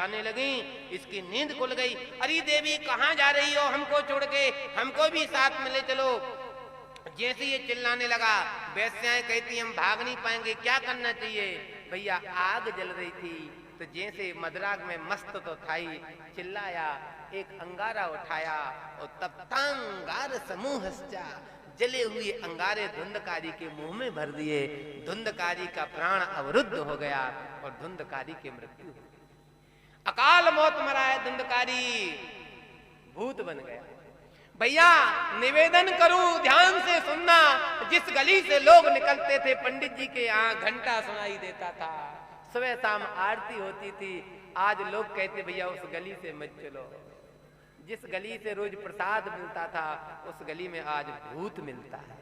चिल्लाने लगी, इसकी नींद खुल गई। अरे देवी कहाँ जा रही हो हमको छोड़ के, हमको भी साथ में ले चलो। जैसे ये चिल्लाने लगा, वेश्याएं कहती हम भाग नहीं पाएंगे, क्या करना चाहिए? भैया आग जल रही थी, तो जैसे मदराग में मस्त तो था ही, चिल्लाया, एक अंगारा उठाया और तब तांगार समूह जले हुए अंगारे धुंधकारी के मुंह में भर दिए। धुंधकारी का प्राण अवरुद्ध हो गया और धुंधकारी की मृत्यु हो गई। अकाल मौत मरा है धुंधकारी, भूत बन गया। भैया निवेदन करूं, ध्यान से सुनना, जिस गली से लोग निकलते थे पंडित जी के यहाँ घंटा सुनाई देता था, सुबह शाम आरती होती थी। आज लोग कहते भैया उस गली से मत चलो। जिस गली से रोज प्रसाद मिलता था उस गली में आज भूत मिलता है।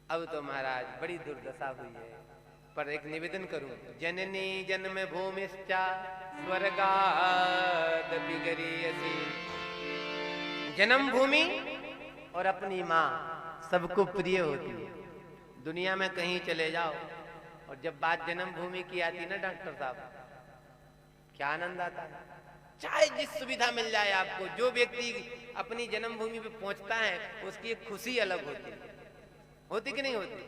अब तो महाराज बड़ी दुर्दशा हुई है। पर एक निवेदन करूं, जननी जन्म भूमिश्चा स्वर्गादपि गरीयसी। जन्म भूमि और अपनी माँ सबको प्रिय होती है। दुनिया में कहीं चले जाओ और जब बात जन्म भूमि की आती ना डॉक्टर साहब, क्या आनंद आता है। चाहे जिस सुविधा मिल जाए आपको, जो व्यक्ति अपनी जन्मभूमि पे पहुंचता है उसकी एक खुशी अलग होती कि नहीं होती?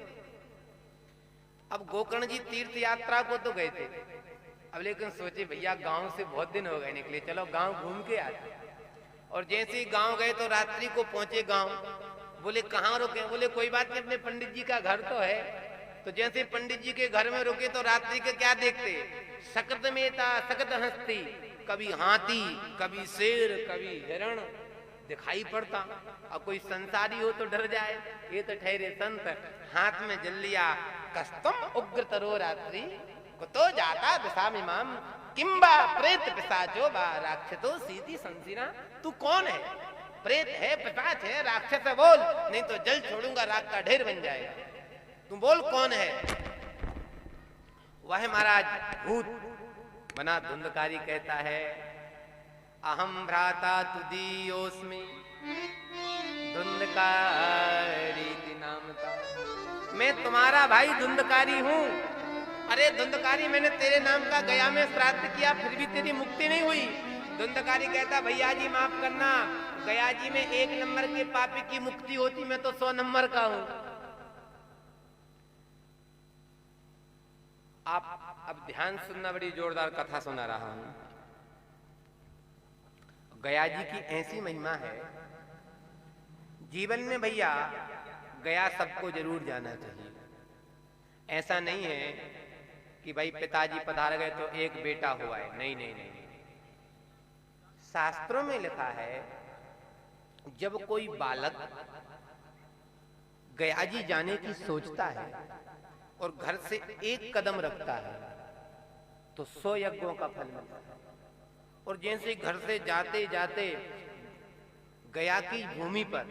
अब गोकर्ण जी तीर्थ यात्रा को तो गए थे, अब लेकिन सोचे भैया गांव से बहुत दिन हो गए निकले, चलो गांव घूम के आते। और जैसे ही गांव गए तो रात्रि को पहुंचे गांव। बोले कहाँ रुके? बोले कोई बात नहीं, अपने पंडित जी का घर तो है। तो जैसे पंडित जी के घर में रुके तो रात्रि के क्या देखते? सकत मेता सकत हंसती, कभी हाथी, कभी शेर, कभी हिरण दिखाई पड़ता। और कोई संसारी हो तो डर जाए, ये तो ठहरे संत। हाथ में जल लिया, कस्तम उग्र तरो रात्रि कुतो जाता दिशामिमाम किंबा प्रेत पिशाचो बा राक्षसो सीति संसीना। तू कौन है? प्रेत है, पिशाच है, राक्षस है, बोल, नहीं तो जल छोड़ूंगा, राख का ढेर बन जाएगा। तू बोल कौन है? वह महाराज भूत बना धुंधकारी कहता है, अहम भ्राता तुदीयोस्मि धुंधकारी नामता। मैं तुम्हारा भाई धुंधकारी हूं। अरे धुंधकारी, मैंने तेरे नाम का गया में श्राद्ध किया, फिर भी तेरी मुक्ति नहीं हुई। धुंधकारी कहता, भैया जी माफ करना, गया जी में 1 नंबर के पापी की मुक्ति होती, मैं तो 100 नंबर का हूं। आप अब ध्यान सुनना, बड़ी जोरदार कथा सुना रहा हूं। गया जी की ऐसी महिमा है, जीवन में भैया गया सबको जरूर जाना चाहिए। ऐसा नहीं है कि भाई पिताजी पधार गए तो एक बेटा हुआ है, नहीं नहीं नहीं। शास्त्रों में लिखा है, जब कोई बालक गया जी जाने की सोचता है और घर से 1 कदम रखता है तो 100 यज्ञों का फल मिलता है। और जैसे घर से जाते जाते गया की भूमि पर